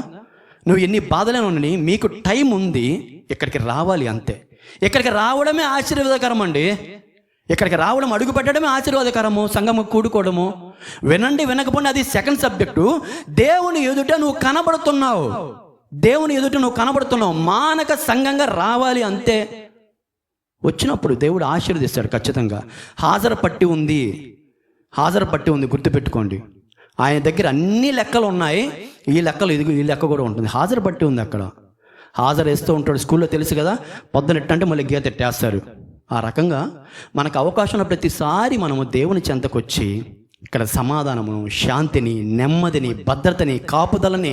నువ్వు ఎన్ని బాధలే ఉండని, మీకు టైం ఉంది, ఇక్కడికి రావాలి అంతే. ఇక్కడికి రావడమే ఆశీర్వాదకరం అండి. ఇక్కడికి రావడం, అడుగు పెట్టడమే ఆశీర్వాదకరము. సంఘము కూడుకోవడము. వినండి వినకపోండి అది సెకండ్ సబ్జెక్టు. దేవుని ఎదుట నువ్వు కనబడుతున్నావు, దేవుని ఎదుట నువ్వు కనబడుతున్నావు. మానక సంఘంగా రావాలి అంతే. వచ్చినప్పుడు దేవుడు ఆశీర్వదిస్తాడు ఖచ్చితంగా. హాజరు పట్టి ఉంది, హాజరు పట్టి ఉంది, గుర్తుపెట్టుకోండి. ఆయన దగ్గర అన్ని లెక్కలు ఉన్నాయి. ఈ లెక్కలు ఇదిగో, ఈ లెక్క కూడా ఉంటుంది. హాజరు పట్టి ఉంది. అక్కడ హాజరు వేస్తూ ఉంటాడు. స్కూల్లో తెలుసు కదా, పొద్దునెట్టంటే మళ్ళీ గీత ఎట్టేస్తారు. ఆ రకంగా మనకు అవకాశం ప్రతిసారి మనము దేవుని చెంతకొచ్చి ఇక్కడ సమాధానమును, శాంతిని, నెమ్మదిని, భద్రతని, కాపుదలని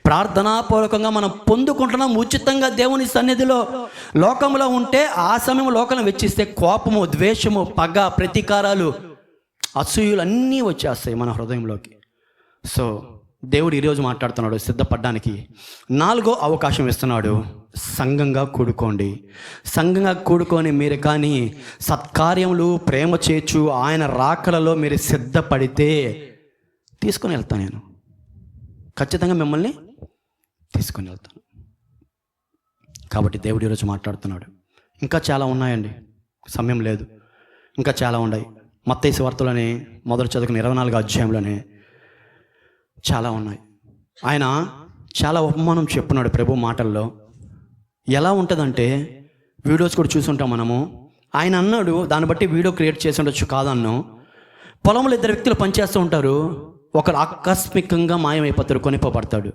ప్రార్థనాపూర్వకంగా మనం పొందుకుంటున్నాం ఉచితంగా దేవుని సన్నిధిలో. లోకంలో ఉంటే ఆ సమయం లోకంలో వెచ్చిస్తే కోపము, ద్వేషము, పగ, ప్రతీకారాలు, అసూయలు అన్నీ వచ్చేస్తాయి మన హృదయంలోకి. సో దేవుడు ఈరోజు మాట్లాడుతున్నాడు సిద్ధపడడానికి. 4వ అవకాశం ఇస్తున్నాడు. సంఘంగా కూడుకోండి. సంఘంగా కూడుకొని మీరు కానీ సత్కార్యములు, ప్రేమ చేర్చు ఆయన రాకలలో మీరు సిద్ధపడితే తీసుకొని వెళ్తాను. నేను ఖచ్చితంగా మిమ్మల్ని తీసుకొని వెళ్తాను. కాబట్టి దేవుడు ఈరోజు మాట్లాడుతున్నాడు. ఇంకా చాలా ఉన్నాయండి, సమయం లేదు. ఇంకా చాలా ఉన్నాయి. మత్తయి సువార్తలోనే మొదటి చదువుకున్న 24వ అధ్యాయంలోనే చాలా ఉన్నాయి. ఆయన చాలా ఉపమానం చెప్పున్నాడు ప్రభు మాటల్లో. ఎలా ఉంటుందంటే, వీడియోస్ కూడా చూసుంటాం మనము. ఆయన అన్నాడు, దాన్ని బట్టి వీడియో క్రియేట్ చేసి ఉండొచ్చు కాదన్నాం. పొలంలో 2 వ్యక్తులు పనిచేస్తూ ఉంటారు. ఒకరు ఆకస్మికంగా మాయమైపోతాడు, కొనిపోబడతాడు.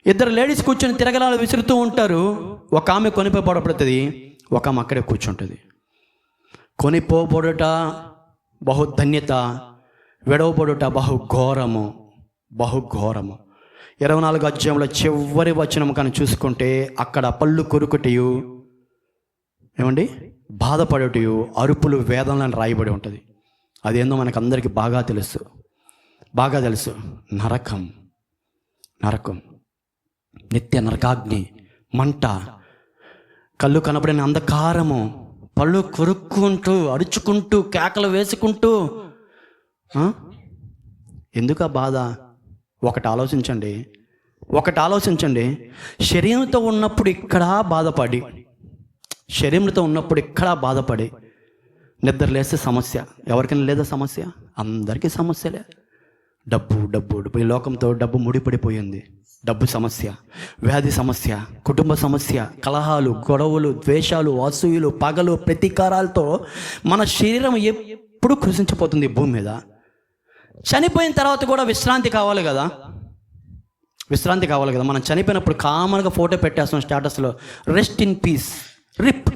2 లేడీస్ కూర్చొని తిరగలాలు విసురుతూ ఉంటారు. ఒక ఆమె కొనిపోబడబడుతుంది, ఒక ఆమె అక్కడే కూర్చుంటుంది. కొనిపోబడుట బహుధన్యత, విడవబడుట బహుఘోరము, బహుఘోరము. 24వ అధ్యాయంలో చివరి వచనం కానీ చూసుకుంటే అక్కడ పళ్ళు కొరుకుటయు, ఏమండి, బాధపడుటయు, అరుపులు, వేదనలను రాయబడి ఉంటుంది. అదేందో మనకు అందరికీ బాగా తెలుసు, బాగా తెలుసు. నరకం, నరకం, నిత్య నరకాగ్ని, మంట, కళ్ళు కనబడిన అంధకారము, పళ్ళు కొరుక్కుంటూ, అరుచుకుంటూ, కేకలు వేసుకుంటూ. ఎందుకు ఆ బాధ? ఒకటి ఆలోచించండి. శరీరంతో ఉన్నప్పుడు ఇక్కడ బాధపడి, శరీరంతో ఉన్నప్పుడు ఇక్కడ బాధపడి, నిద్ర లేస్తే సమస్య. ఎవరికైనా లేదా సమస్య? అందరికీ సమస్యలే. డబ్బు ఈ లోకంతో డబ్బు ముడిపడిపోయింది. డబ్బు సమస్య, వ్యాధి సమస్య, కుటుంబ సమస్య, కలహాలు, గొడవలు, ద్వేషాలు, అసూయలు, పగలు, ప్రతీకారాలతో మన శరీరం ఎప్పుడు కృషించిపోతుంది ఈ భూమి మీద. చనిపోయిన తర్వాత కూడా విశ్రాంతి కావాలి కదా, విశ్రాంతి కావాలి కదా. మనం చనిపోయినప్పుడు కామన్గా ఫోటో పెట్టేస్తాం స్టేటస్లో, rest in peace, RIP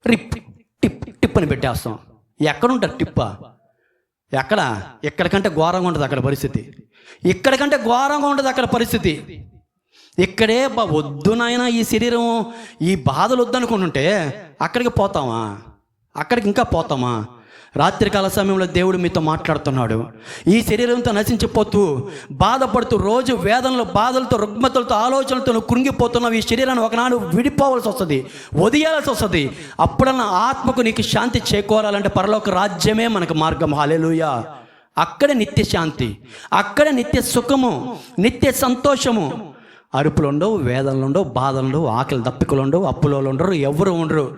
RIP టిప్ టిప్ అని పెట్టేస్తాం. ఎక్కడుంటారు టిప్పా? ఎక్కడికంటే ఘోరంగా ఉంటుంది అక్కడ పరిస్థితి. ఇక్కడికంటే ఘోరంగా ఉంటుంది అక్కడ పరిస్థితి. ఇక్కడే వద్దు నాయన ఈ శరీరం, ఈ బాధలు వద్దనుకుంటుంటే అక్కడికి పోతామా? అక్కడికి ఇంకా పోతామా? రాత్రికాల సమయంలో దేవుడు మీతో మాట్లాడుతున్నాడు. ఈ శరీరంతో నశించిపోతూ, బాధపడుతూ, రోజు వేదనలు, బాధలతో, రుగ్మతలతో, ఆలోచనలతో నువ్వు కృంగిపోతున్నావు. ఈ శరీరాన్ని ఒకనాడు విడిపోవాల్సి వస్తుంది, వదిలేయాల్సి వస్తుంది. అప్పుడన్నా ఆత్మకు నీకు శాంతి చేకూరాలంటే పరలోక రాజ్యమే మనకు మార్గం. హల్లెలూయా. అక్కడే నిత్య శాంతి, అక్కడే నిత్య సుఖము, నిత్య సంతోషము. అరుపులు ఉండవు, వేదనలు ఉండవు, బాధలు ఉండవు, ఆకలి దప్పికలు ఉండవు, అప్పులు ఉండరు, ఎవరు ఉండరు.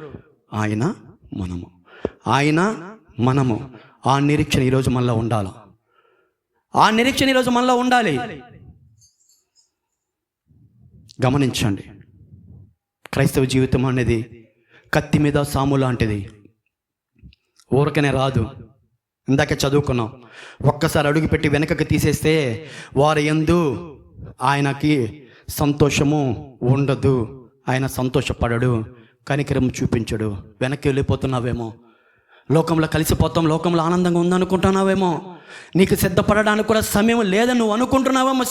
ఆయన మనము ఆ నిరీక్షణ ఈరోజు మనలో ఉండాలి. ఆ నిరీక్షణ ఈరోజు మనలో ఉండాలి. గమనించండి, క్రైస్తవ జీవితం అనేది కత్తి మీద సాము లాంటిది. ఊరకనే రాదు. ఇందాకే చదువుకున్నాం. ఒక్కసారి అడుగుపెట్టి వెనకకి తీసేస్తే వారి యందు ఆయనకి సంతోషము ఉండదు. ఆయన సంతోషపడడు, కనికరం చూపించడు. వెనక్కి వెళ్ళిపోతున్నావేమో, లోకంలో కలిసిపోతాం, లోకంలో ఆనందంగా ఉందనుకుంటున్నావేమో, నీకు సిద్ధపడడానికి కూడా సమయం లేదని నువ్వు అనుకుంటున్నావేమో.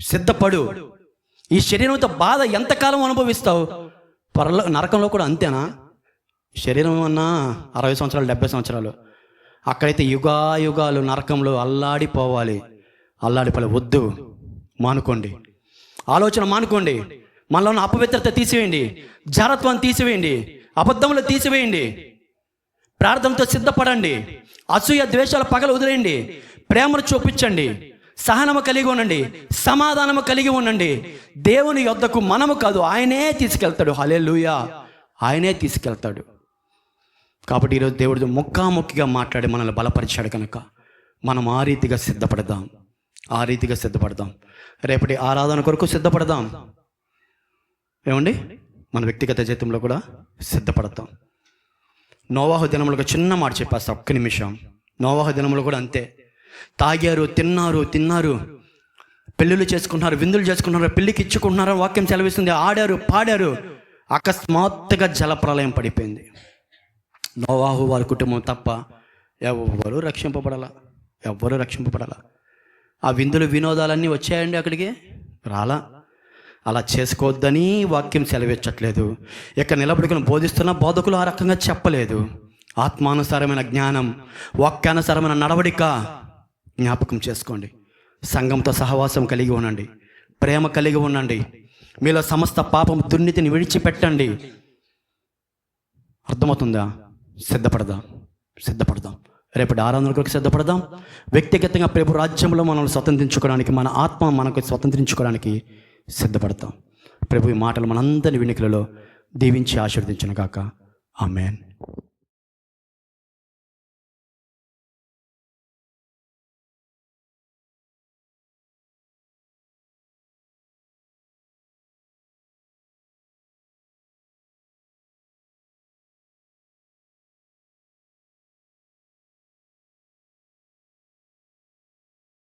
సిద్ధపడు. ఈ శరీరంతో బాధ ఎంతకాలం అనుభవిస్తావు? నరకంలో కూడా అంతేనా? శరీరం అన్నా 60 సంవత్సరాలు 70 సంవత్సరాలు, అక్కడైతే యుగాలు నరకంలో అల్లాడిపోవాలి. వద్దు, మానుకోండి, ఆలోచన మానుకోండి. మనలో ఉన్న అపవిత్రత తీసివేయండి, జారత్వాన్ని తీసివేయండి, అబద్ధములు తీసివేయండి. ప్రార్థనతో సిద్ధపడండి. అసూయ ద్వేషాల పగలు వదిలేయండి. ప్రేమను చూపించండి, సహనము కలిగి ఉండండి, సమాధానము కలిగి ఉండండి. దేవుని యొద్దకు మనము కాదు, ఆయనే తీసుకెళ్తాడు. హల్లెలూయా, ఆయనే తీసుకెళ్తాడు. కాబట్టి ఈరోజు దేవుడితో ముఖాముఖిగా మాట్లాడి మనల్ని బలపరిచాడు కనుక మనం ఆ రీతిగా సిద్ధపడదాం. రేపటి ఆరాధన కొరకు సిద్ధపడదాం. ఏమండి, మన వ్యక్తిగత జీవితంలో కూడా సిద్ధపడతాం. నోవాహు దినములకు చిన్న మాట చెప్పేస్తా, ఒక్క నిమిషం. నోవాహు దినములు కూడా అంతే. తాగారు, తిన్నారు, పెళ్ళిళ్ళు చేసుకుంటున్నారు, విందులు చేసుకుంటున్నారు, పెళ్ళికి ఇచ్చుకుంటున్నారు, వాక్యం సెలవిస్తుంది. ఆడారు, పాడారు. అకస్మాత్తుగా జలప్రలయం పడిపోయింది. నోవాహు వారి కుటుంబం తప్ప ఎవ్వరూ రక్షింపబడాల. ఆ విందులు వినోదాలన్నీ వచ్చాయండి, అక్కడికి రాలా. అలా చేసుకోవద్దని వాక్యం సెలవిచ్చట్లేదు. ఇక్కడ నిలబడుకుని బోధిస్తున్న బోధకులు ఆ రకంగా చెప్పలేదు. ఆత్మానుసారమైన జ్ఞానం, వాక్యానుసారమైన నడవడిక జ్ఞాపకం చేసుకోండి. సంఘంతో సహవాసం కలిగి ఉండండి, ప్రేమ కలిగి ఉండండి. మీలో సమస్త పాపం దుర్నీతిని విడిచిపెట్టండి. అర్థమవుతుందా? సిద్ధపడదాం. రేపటి ఆరాధన కొరకు సిద్ధపడదాం. వ్యక్తిగతంగా ప్రభు రాజ్యంలో మనల్ని స్వతంత్రించుకోవడానికి, మన ఆత్మ మనకు స్వతంత్రించుకోవడానికి సిద్ధపడతాం. ప్రభు ఈ మాటలు మనందరి వినికిలలో దీవించి ఆశీర్వదించును గాక. ఆమేన్.